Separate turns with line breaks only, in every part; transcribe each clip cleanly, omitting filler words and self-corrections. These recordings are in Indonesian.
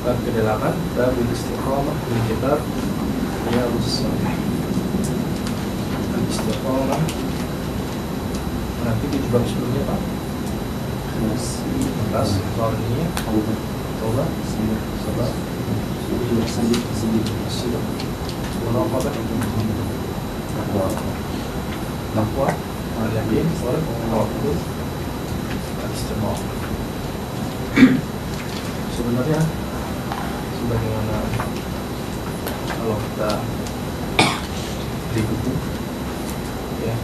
Bab ke-8, Babul Istiqamah di kitab Riyadhus Shalihin. Istiqamah nanti di bab sebelumnya Pak. Atas soal ini ya. Coba sabar. Takwa, al-yakin, wal tawakkul, al-istiqamah. Sebenarnya sebagaimana kalau kita di buku ya,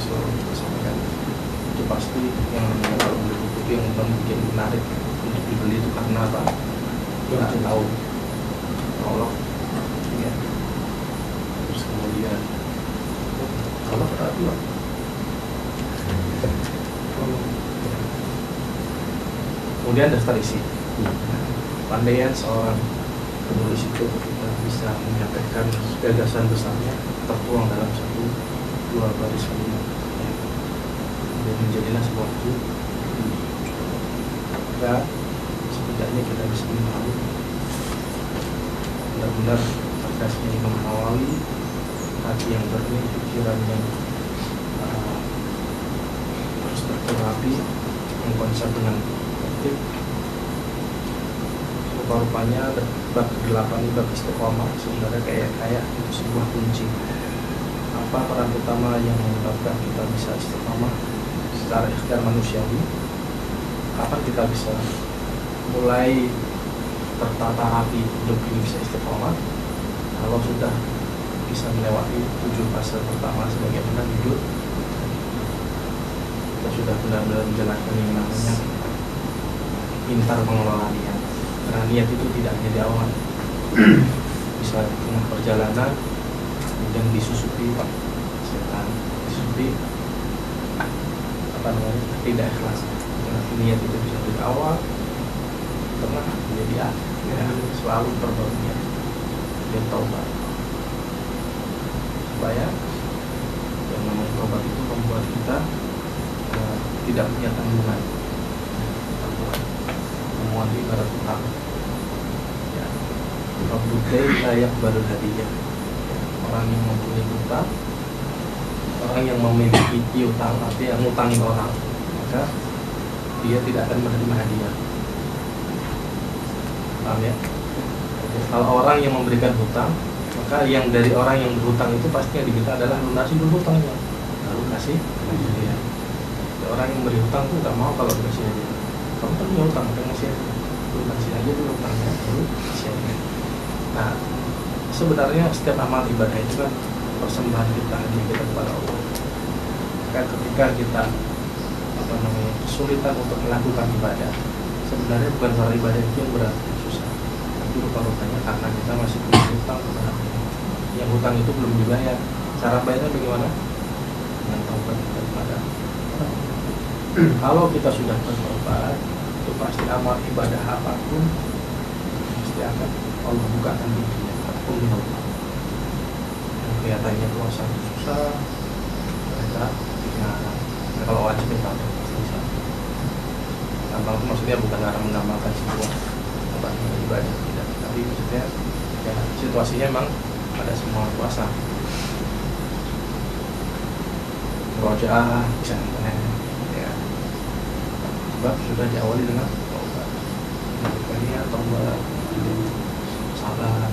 selalu kita sampaikan itu pasti yang kalau beli buku yang mungkin menarik untuk dibeli itu karena apa? Kita tahu prolog ya, terus kemudian kalau perhatian kemudian daftar isi. Pandaian seorang penulis itu kita bisa menyampaikan gagasan besarnya tertuang dalam satu dua baris kalimat ya. Dan menjadilah sebuah buku. Maka setidaknya kita bisa memahami benar-benar cergasnya Imam Nawawi, hati yang jernih, pikiran yang terus terterapi, mengkonsep dengan tertib. Rupanya bab ke-8 ini bab istiqomah sebenarnya kayak itu sebuah kunci. Apa peran utama yang menyebabkan kita bisa istiqomah secara ikhtiar manusiawi? Kapan kita bisa mulai tertata rapi hidup ini bisa istiqomah? Kalau sudah bisa melewati 7 fase pertama sebagaimana judul, kita sudah benar-benar menjalankan yang namanya pintar mengelola niat. Karena niat itu tidak hanya di awal, bisa di tengah perjalanan, kemudian disusupi setan, disusupi tidak ikhlas. Karena niat itu bisa di awal, tengah, menjadi akhir, ya, selalu berbaru niat dan taubat. Supaya yang namanya taubat itu membuat kita tidak punya tanggungan. Memuat ibarat utang ya, Rabbudai layak baru hadiah ya. Orang yang mempunyai utang, orang yang memiliki piutang, artinya yang ngutangin orang, maka dia tidak akan menerima hadiah. Paham ya? Oke. Kalau orang yang memberikan hutang, maka yang dari orang yang berhutang itu pasti yang diminta adalah lunasi dulu hutangnya, lalu kasih hadiah. Orang yang beri hutang tuh nggak mau kalau dikasih hadiah. Kamu kan punya hutang, kan masih lunasi aja dulu hutangnya, dulu masih aja. Nah, sebenarnya setiap amal ibadah itu kan persembahan kita, hadiah kita kepada Allah. Kan ketika kita kesulitan untuk melakukan ibadah, sebenarnya bukan soal ibadah itu yang berat, susah, tapi rupa-rupanya karena kita masih punya hutang kepada Allah. Yang hutang itu belum dibayar. Cara bayarnya bagaimana? Dengan taubat kita kepada Allah. Kalau kita sudah bertobat, itu pasti amal ibadah apapun pasti akan Allah bukakan pintunya. Apapun yang kelihatannya puasa susah, mereka ringan. Kalau wajib kita pasti bisa. Gampang itu maksudnya bukan cara menggampangkan sebuah ibadah, tidak. Tapi maksudnya ya, situasinya memang pada semua puasa. Rojaah misalnya. Sebab sudah diawali dengan taubat, ini taubat, sabar.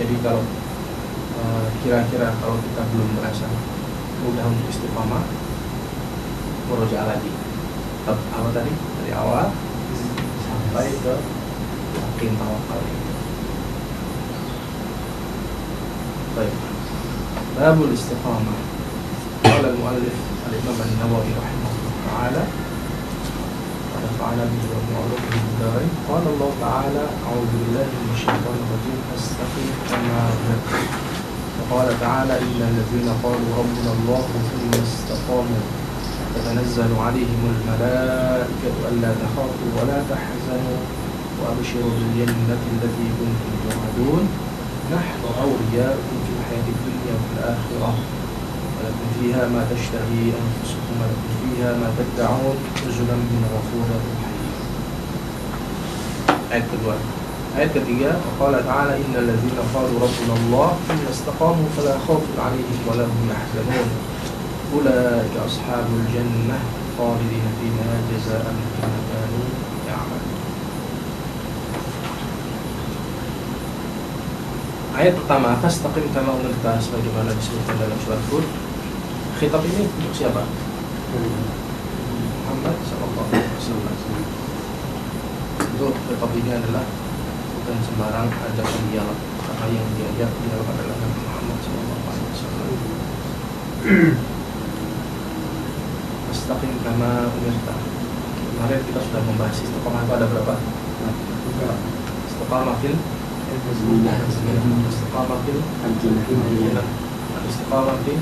Jadi kalau kira-kira kalau kita belum merasa mudah untuk istiqamah, murojaah lagi. Apa tadi? Dari awal sampai ke yakin tawakal. Baik. Babul istiqamah. Qala al-muallif al-Imam an-Nawawi rahimahullah تعالى ونفعنا به وبعلومه الدارين. قال الله تعالى أعوذ بالله من الشيطان الرجيم فاستقم كما أمرت. وقال تعالى إن الذين قالوا ربنا الله ثم استقاموا تتنزل عليهم الملائكة ألا تخافوا ولا تحزنوا وأبشروا بالجنة التي كنتم توعدون نحن أولياؤكم في الحياة الدنيا وفي الآخرة ولكم فيها ما تشتهي أنفسكم ولكم فيها ما تدعون نزلا من غفور رحيم. Ayat kedua. Ayat ketiga, qala ta'ala innal ladzina qalu rabbuna Allah thumma istaqamu fala khaufun 'alaihim wa la hum yahzanun. Ulaika ashabul jannah khalidina fiha jazaa'an bima kanu ya'malun. Ayat pertama, fastaqim kama umirta, sebagaimana disebutkan dalam surat Hud. Khitab ini untuk siapa? Muhammad sallallahu alaihi wasallam. Untuk khitab ini adalah bukan sembarang ajakan dialog, karena yang diajak dialog adalah Nabi Muhammad sallallahu alaihi wasallam. Fastaqim kama umirta. Kemarin kita sudah membahas istiqomah itu ada berapa? Istiqomah fil istiqamah fil istiqamah fil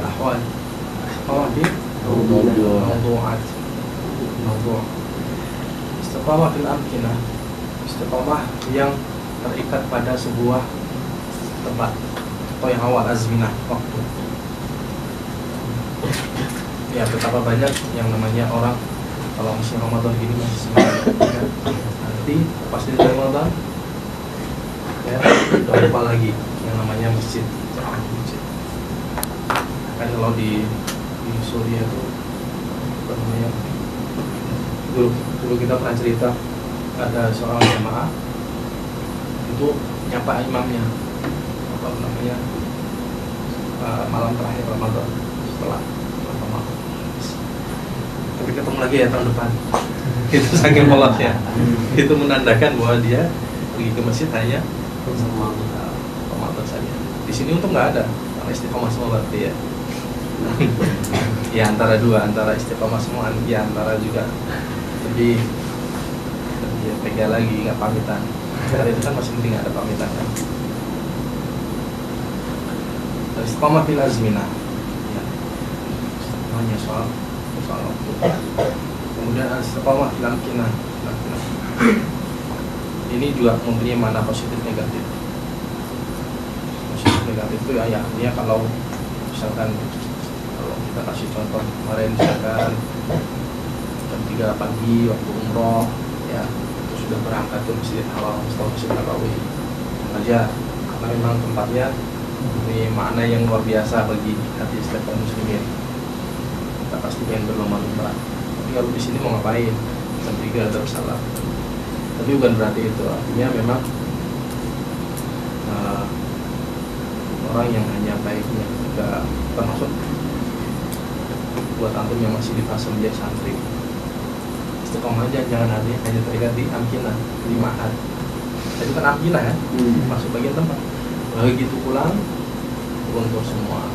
ahwal, istiqamah fil mawdu'at, mawdu', istiqamah fil amkinah, istiqamah yang terikat pada sebuah tempat atau yang awal, azminah, waktu. Ya, betapa banyak yang namanya orang kalau musim Ramadan gini masih semangat ya. Nanti pasti dari Ramadan ya, udah lupa lagi yang namanya masjid. Kan kalau di Suriah itu apa namanya, dulu kita pernah cerita ada seorang jamaah itu nyapa imamnya apa namanya malam terakhir Ramadan setelah malam. Tapi ketemu lagi ya tahun depan. Itu saking polosnya. Itu menandakan bahwa dia pergi ke masjid hanya Ramadan saja. Di sini untung nggak ada, karena istiqomah semua berarti ya. Ya antara dua, antara istiqomah semua, ya antara juga lebih ya, pegang lagi nggak pamitan. Karena itu kan masih penting ada pamitan kan. Istiqomah fil azminah. Ya. Istiqomahnya soal waktu. Kemudian istiqomah fil amkinah. Ini juga mempunyai mana positif negatif. Positif negatif itu ya artinya kalau misalkan kalau kita kasih contoh kemarin misalkan jam 3 pagi waktu umroh ya, itu sudah berangkat ke Masjidil Haram setelah Masjid Nabawi aja, karena memang tempatnya mempunyai makna yang luar biasa bagi hati setiap kaum muslimin. Kita pasti pengen berlomba-lomba. Tapi kalau di sini mau ngapain? Jam 3 Darussalam. Tapi bukan berarti itu, artinya memang orang yang hanya baiknya juga termasuk buat antum yang masih di fase menjadi santri. Istiqomah aja, jangan hanya terikat di amkinah, di ma'had. Itu kan amkinah ya, masuk bagian tempat. Begitu pulang untuk semua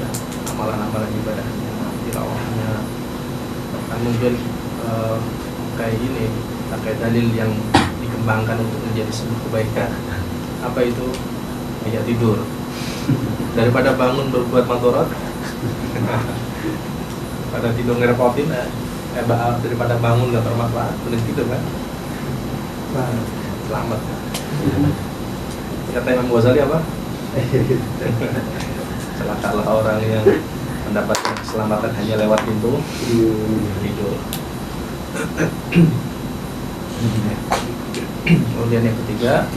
ya, amalan-amalan ibadahnya, tilawahnya, bahkan mungkin kayak ini pakai dalil yang dikembangkan untuk menjadi sebuah kebaikan. Apa itu? Kayak tidur daripada bangun berbuat madharat. Pada tidur ngerepotin daripada bangun gak bermanfaat, mending tidur kan. Selamat. Kata Imam Ghazali apa? Celakalah orang yang mendapatkan keselamatan hanya lewat pintu tidur. Kemudian yang ketiga,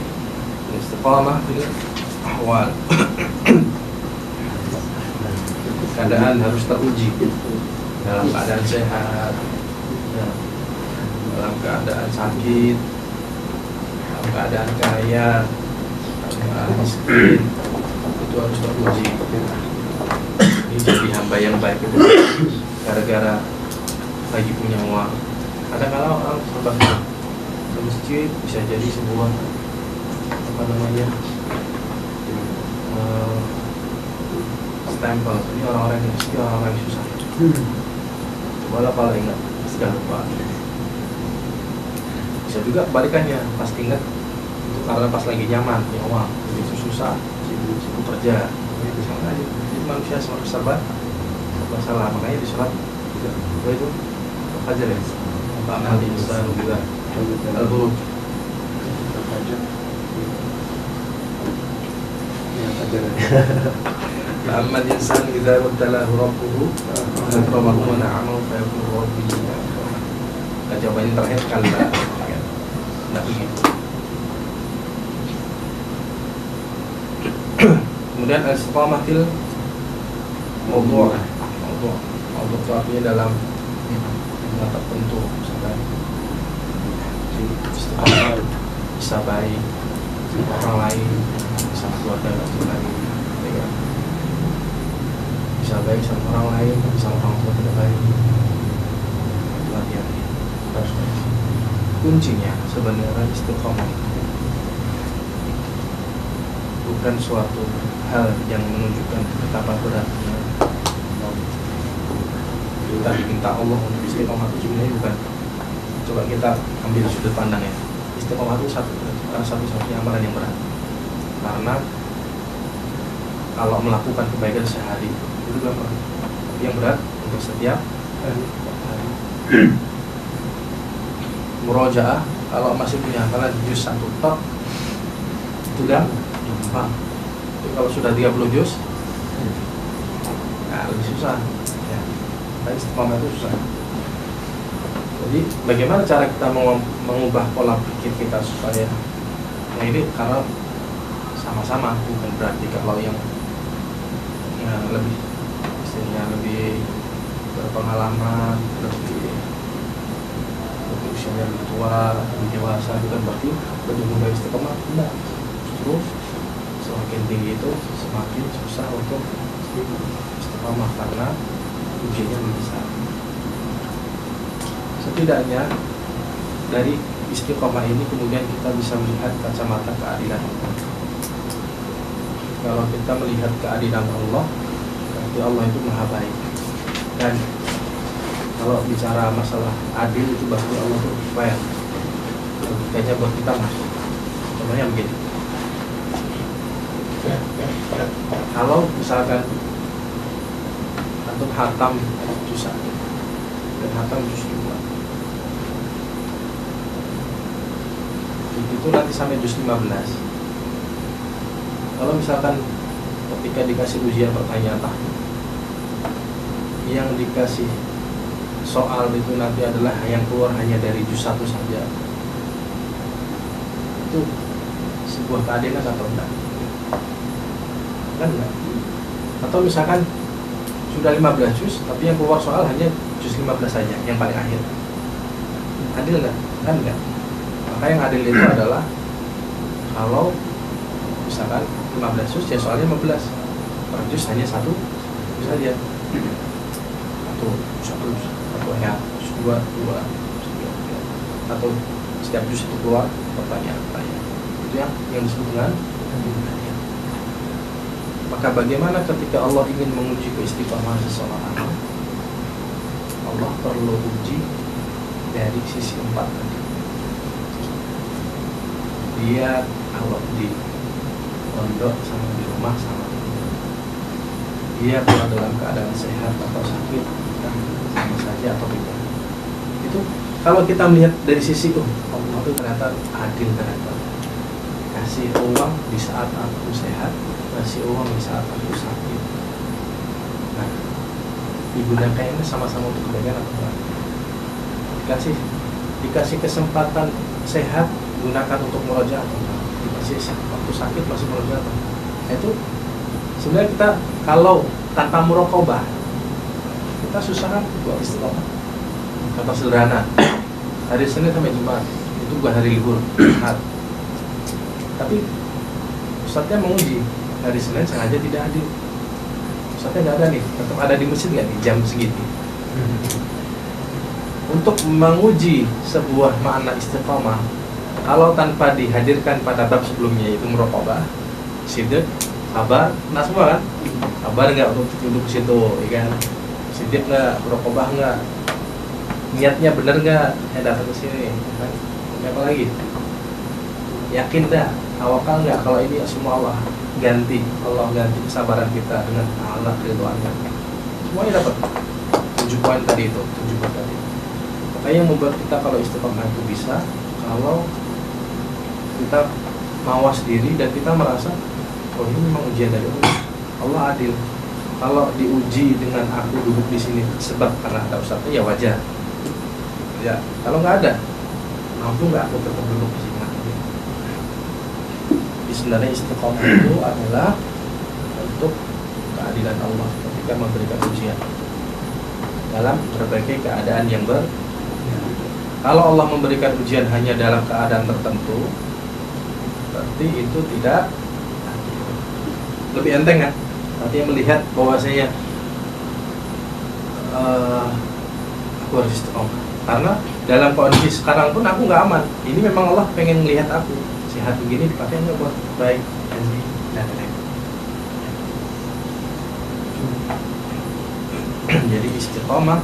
istiqamah fil ahwal. Keadaan harus teruji, dalam keadaan sehat ya, dalam keadaan sakit, dalam keadaan kaya, dalam keadaan miskin, itu harus teruji. Ini jadi hamba yang baik itu gara-gara lagi punya uang. Kadang-kadang orang terbang ke masjid bisa jadi sebuah apa namanya stempel, ini orang-orang yang miskin, orang-orang yang susah. Coba kalau ingat sudah lupa. Bisa juga kebalikannya, pas ingat itu karena pas lagi nyaman punya uang, itu susah sibuk kerja. Sama aja, jadi manusia semua serba salah. Makanya di surat itu Fajar ya, Pak Mali Ustaz juga Al-Buruj. Amma al-insan idza mubtalahu rabbuhu fakramahu wa na'amahu fa yaqulu rabbi. Jawabannya terakhir kalla. Nggak begitu. Kemudian istiqamah fil mawdu' itu artinya dalam bidang tertentu, misalkan istiqamah bisa baik sama orang lain, bisa keluarga dan lain, ya. Bisa baik sama orang lain, tapi sama orang tua tidak baik. Itu hati-hati. Kuncinya sebenarnya istiqamah bukan suatu hal yang menunjukkan betapa beratnya kita diminta Allah untuk istiqomah itu sebenarnya bukan. Coba kita ambil sudut pandang ya. Istiqomah itu satu-satunya amalan yang berat. Karena kalau melakukan kebaikan sehari itu gampang. Tapi yang berat untuk setiap hari. Murojaah kalau masih punya hafalan juz 1 tok itu gampang. Kalau sudah 30 juz nah lebih susah ya. Tapi istiqomah itu susah. Jadi bagaimana cara kita mengubah pola pikir kita supaya ini, karena sama-sama, bukan berarti kalau yang lebih istilahnya lebih berpengalaman, lebih usianya lebih tua, lebih dewasa, bukan berarti lebih mudah istiqomah. Tidak, justru semakin tinggi itu semakin susah untuk istiqomah karena ujiannya lebih besar. Setidaknya dari istiqomah ini kemudian kita bisa melihat kacamata keadilan Allah. Kalau kita melihat keadilan Allah, berarti Allah itu maha baik. Dan kalau bicara masalah adil itu berarti Allah itu fair. Logikanya buat kita masuk. Contohnya begini. Kalau misalkan antum hatam juz 1 dan hatam juz 2, itu nanti sampai juz 15. Kalau misalkan ketika dikasih ujian pertanyaan yang dikasih soal itu nanti adalah yang keluar hanya dari juz 1 saja, itu sebuah keadilan atau enggak? Kan enggak. Atau misalkan sudah 15 juz tapi yang keluar soal hanya juz 15 saja, yang paling akhir, adil enggak? Kan enggak. Maka yang adil itu adalah kalau misalkan 15 juz ya soalnya 15, per juz hanya 1 saja, atau 1 ya, 2, atau setiap juz itu keluar pertanyaan. Itu yang disebut dengan keadilan. Maka bagaimana ketika Allah ingin menguji keistiqomahan seseorang? Allah perlu uji dari sisi 4 tadi. Dia kalau di pondok sama di rumah sama, dia kalau dalam keadaan sehat atau sakit sama saja atau tidak. Itu kalau kita melihat dari sisi Allah itu ternyata adil, ternyata kasih uang di saat aku sehat, kasih uang di saat aku sakit. Nah, digunakan ini sama-sama untuk kebaikan atau enggak? Dikasih kesempatan sehat, gunakan untuk murojaah atau enggak? Dikasih waktu sakit masih murojaah atau enggak? Nah, itu sebenarnya kita kalau tanpa muraqabah kita susah kan buat istiqomah. Contoh sederhana, hari Senin sampai Jumat itu bukan hari libur, tapi Ustadznya menguji hari Senin sengaja tidak hadir. Ustadznya nggak ada nih, tetap ada di masjid nggak nih jam segitu. Untuk menguji sebuah makna istiqomah, kalau tanpa dihadirkan pada bab sebelumnya yaitu muraqabah, sidq, sabar, nah semua kan, sabar nggak untuk duduk di situ, ya kan? Sidq nggak, muraqabah nggak, niatnya benar nggak, datang ke sini, kan? Apa lagi? Yakin dah, tawakal nggak kalau ini semua Allah ganti kesabaran kita dengan Allah ridhoannya. Semuanya dapat 7 poin tadi itu, 7 poin tadi. Makanya yang membuat kita kalau istiqomah itu bisa kalau kita mawas diri dan kita merasa oh ini memang ujian dari Allah. Allah adil. Kalau diuji dengan aku duduk di sini sebab karena ada ustadznya ya wajar. Ya, kalau nggak ada mampu nggak aku tetap duduk di sini. Sebenarnya istiqomah itu adalah untuk keadilan Allah ketika memberikan ujian dalam berbagai keadaan yang kalau Allah memberikan ujian hanya dalam keadaan tertentu, berarti itu tidak lebih enteng kan? Artinya melihat bahwasanya aku harus istiqomah karena dalam kondisi sekarang pun aku nggak aman. Ini memang Allah pengen melihat aku sehat begini dipakainya buat baik dan lain. Jadi istiqomah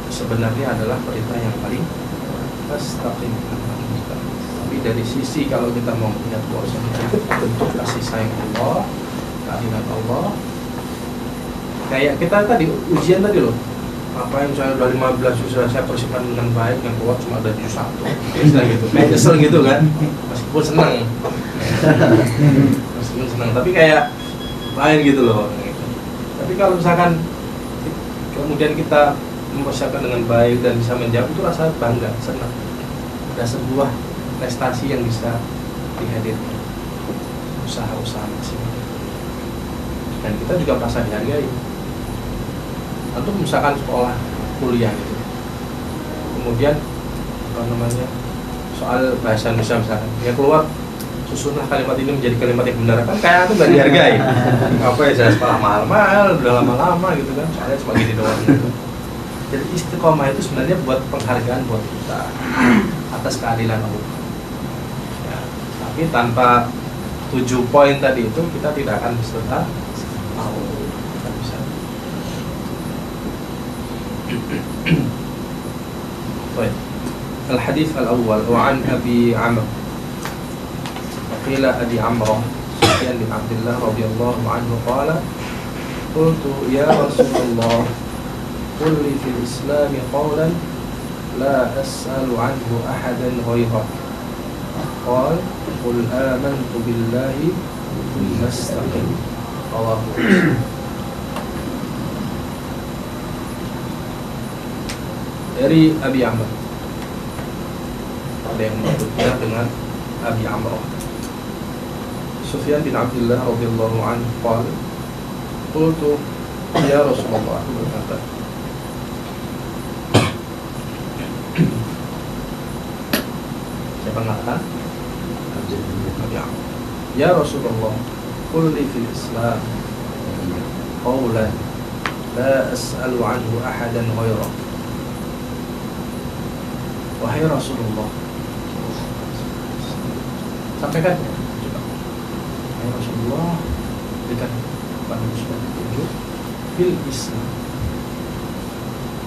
sebenarnya adalah perintah yang paling mustaqim. Tapi dari sisi kalau kita mau melihat bahwasanya bentuk kasih sayang Allah, keadilan Allah, kayak kita tadi ujian tadi loh. Apa yang saya udah 15 sudah saya persiapkan dengan baik, yang keluar cuma ada jus 1 gitu, kayak kesel gitu kan, meskipun senang tapi kayak lain gitu loh. Tapi kalau misalkan kemudian kita mempersiapkan dengan baik dan bisa menjawab, itu rasa bangga, senang, ada sebuah prestasi yang bisa dihadirkan, usaha-usaha maksimal, dan kita juga merasa dihargai. Atau misalkan sekolah kuliah gitu, kemudian apa namanya soal bahasa Indonesia misalkan, ya keluar susunlah kalimat ini menjadi kalimat yang benar, kan kayak aku nggak dihargai. Apa ya, saya sekolah mahal-mahal udah lama-lama gitu kan, soalnya cuma gini doang gitu. Jadi istiqomah itu sebenarnya buat penghargaan buat kita atas keadilan Allah ya, tapi tanpa 7 poin tadi itu kita tidak akan beserta mau. طيب الحديث الأول وعن أبي عمرو وقيل أبي عمرو سفيان بن عبد الله رضي الله عنه قال قلت يا رسول الله قل لي في الإسلام قولا لا أسأل عنه أحدا غيرك قال قل آمنت بالله ثم استقم رواه مسلم. Dari Abi Amr, ada yang menyebutnya dengan Abi Amr. Sufyan bin Abdullah radhiyallahu anhu qala qultu ya Rasulullah, aku berkata siapa mengatakan? Abi Amr. Ya Rasulullah, qul li fil Islam qawlan la as'alu anhu ahadan ghairak. Wahai Rasulullah, sampaikan coba. Wahai Rasulullah, berikan kepada Rasulullah petunjuk fil Islam.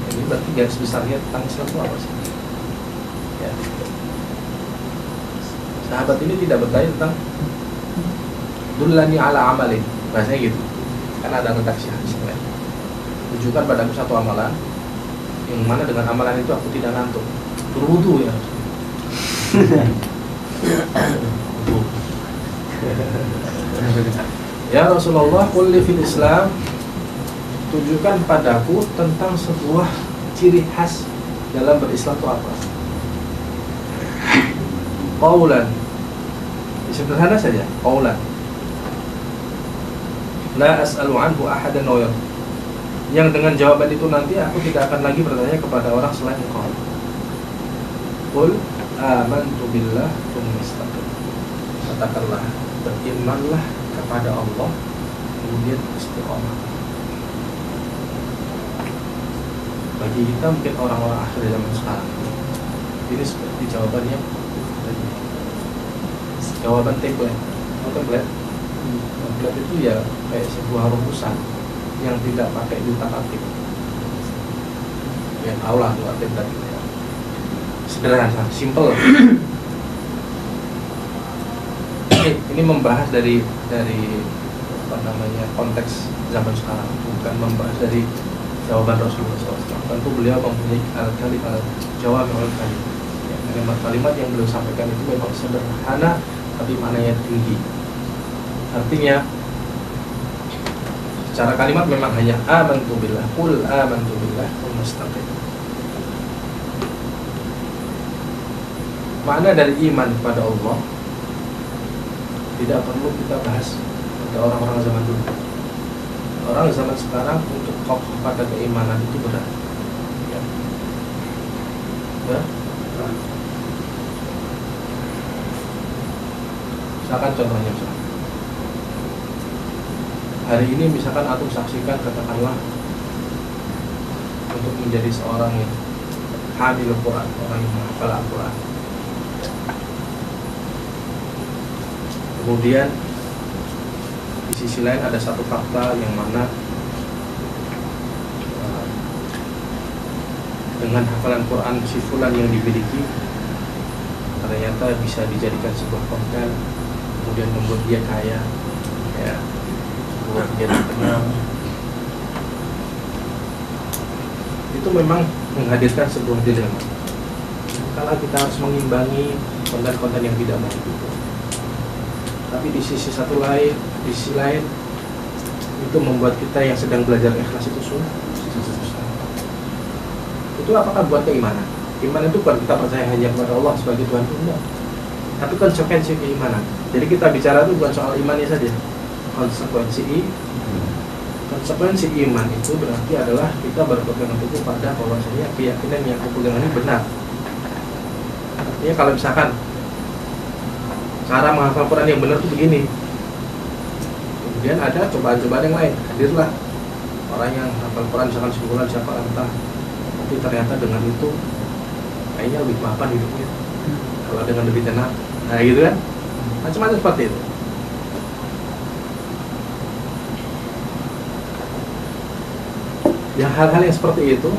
Ini berarti garis besarnya tentang Islam itu apa sih? Ya. Sahabat ini tidak bertanya tentang dullani ala amalin, bahasanya gitu. Karena ada redaksi hadis lain. Tunjukkan padaku satu amalan yang mana dengan amalan itu aku tidak ngantuk. Berwudu ya. Ya Rasulullah, qul li fil Islam, tunjukkan padaku tentang sebuah ciri khas dalam berislam itu apa? Qaulan, sederhana saja, qaulan la as'alu anhu ahadan ghairak, yang dengan jawaban itu nanti aku tidak akan lagi bertanya kepada orang selain engkau. Qul amantu billah tsumma istaqim, katakanlah berimanlah kepada Allah kemudian istiqomah. Bagi kita mungkin orang-orang akhir zaman sekarang ini seperti jawabannya jawaban template. Template itu ya kayak sebuah rumusan yang tidak pakai utak-atik. Ya tahu lah tuh arti tadi. Sederhana, simple. Ini membahas dari apa namanya konteks zaman sekarang, bukan membahas dari jawaban Rasulullah SAW. Tentu beliau mempunyai jawab al-kalim. Ya, kalimat-kalimat yang beliau sampaikan itu memang sederhana, tapi maknanya tinggi. Artinya, secara kalimat memang hanya amantu billah, qul amantu billah, tsumma istaqim. makna dari iman kepada Allah tidak perlu kita bahas pada orang-orang zaman dulu. Orang zaman sekarang untuk kokoh pada keimanan itu berat. Ya. Misalkan contohnya, hari ini misalkan antum saksikan, katakanlah untuk menjadi seorang yang hamil Al-Quran, orang yang menghafal Al-Quran. Kemudian di sisi lain ada satu fakta yang mana dengan hafalan Quran si fulan yang dimiliki ternyata bisa dijadikan sebuah konten, kemudian membuat dia kaya, ya, membuat dia terkenal. Itu memang menghadirkan sebuah dilema. Kalau kita harus mengimbangi konten-konten yang tidak baik itu, tapi di sisi lain itu membuat kita yang sedang belajar ikhlas itu susah. Itu apakah buat keimanan? Keimanan itu bukan kita percaya hanya kepada Allah sebagai Tuhan itu, enggak. Tapi konsekuensi keimanan. Jadi kita bicara itu bukan soal imannya saja. Konsekuensi iman itu berarti adalah kita berpegang teguh pada bahwasanya keyakinan yang aku pegang ini benar. Artinya kalau misalkan cara menghafal Quran yang benar itu begini, kemudian ada cobaan-cobaan yang lain, hadirlah orang yang hafal Quran misalkan sebulan siapa entah, tapi ternyata dengan itu kayaknya lebih mapan hidupnya kalau dengan lebih tenang, nah gitu kan, macam-macam seperti itu. Ya hal-hal yang seperti itu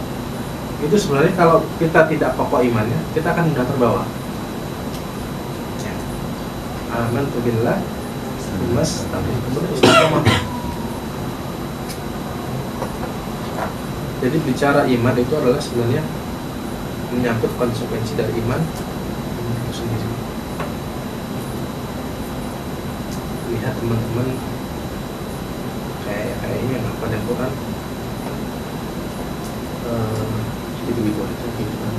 sebenarnya kalau kita tidak kokoh imannya, kita akan mudah terbawa. Amantu billah, mas, tapi kemudian istiqomah. Jadi bicara iman itu adalah sebenarnya menyangkut konsekuensi dari iman itu sendiri. Lihat teman-teman kayaknya apa dan Quran gitu aja gitu kan.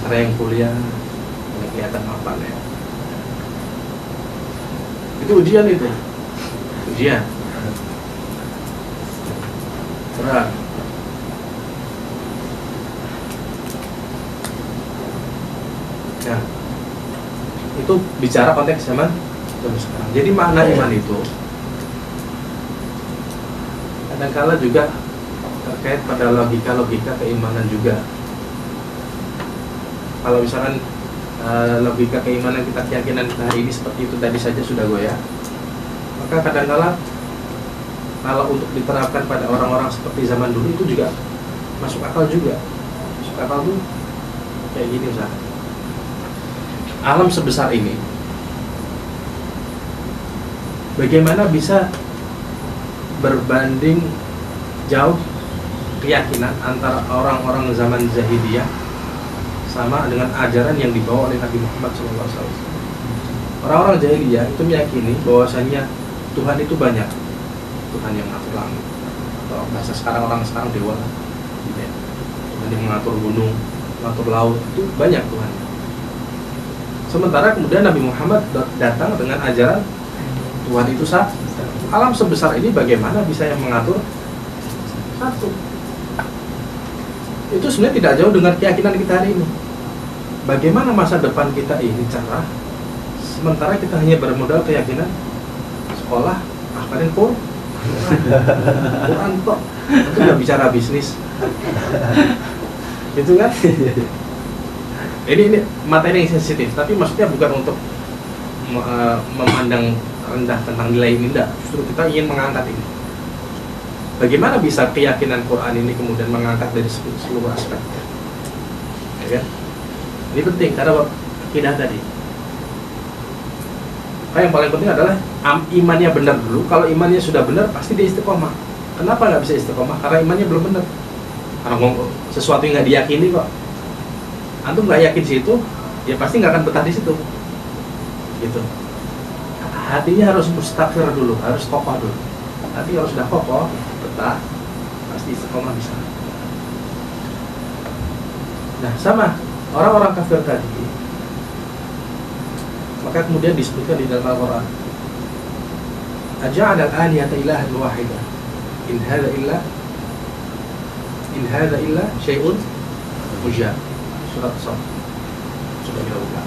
Cara yang kuliah ini kelihatan apa ya? Itu ujian itu. Ujian. Berat. Nah, itu bicara konteks zaman sekarang. Jadi makna iman itu kadang-kala juga terkait pada logika keimanan juga. Kalau misalkan logika keimanan kita, keyakinan kita hari ini seperti itu tadi saja sudah goyah, maka kadang-kala kalau untuk diterapkan pada orang-orang seperti zaman dulu itu juga masuk akal juga. Masuk akal tuh kayak gini misalnya, alam sebesar ini bagaimana bisa berbanding jauh keyakinan antara orang-orang zaman jahiliyah sama dengan ajaran yang dibawa oleh Nabi Muhammad SAW. Orang-orang jahiliyah itu meyakini bahwasanya Tuhan itu banyak, Tuhan yang mengatur langit, atau bahasa sekarang orang sekarang dewa, Tuhan yang mengatur gunung, mengatur laut, itu banyak Tuhan. Sementara kemudian Nabi Muhammad datang dengan ajaran Tuhan itu satu. Alam sebesar ini bagaimana bisa yang mengatur satu? Itu sebenarnya tidak jauh dengan keyakinan kita hari ini. Bagaimana masa depan kita ini cerah, sementara kita hanya bermodal keyakinan sekolah, hafalin Quran kok, itu nggak bicara bisnis, gitu kan? Ini materi yang sensitif, tapi maksudnya bukan untuk memandang rendah tentang nilai ini, tidak. Justru kita ingin mengangkat ini. Bagaimana bisa keyakinan Quran ini kemudian mengangkat dari seluruh aspek, ya kan? Ini penting karena akidah tadi. Yang paling penting adalah imannya benar dulu. Kalau imannya sudah benar, pasti dia istiqomah. Kenapa nggak bisa istiqomah? Karena imannya belum benar. Karena sesuatu yang nggak diyakini kok. Antum nggak yakin situ, ya pasti nggak akan betah di situ. Gitu. Hatinya harus mustakfir dulu, harus kokoh dulu. Tapi kalau sudah kokoh, betah, pasti istiqomah bisa. Nah, sama orang-orang kafir tadi, Maka kemudian disebutkan di dalam Al-Quran, aja'ala al-alihata ilahan wahida in hadza illa syai'un ujab. Surat As-Saff sudah kita buka.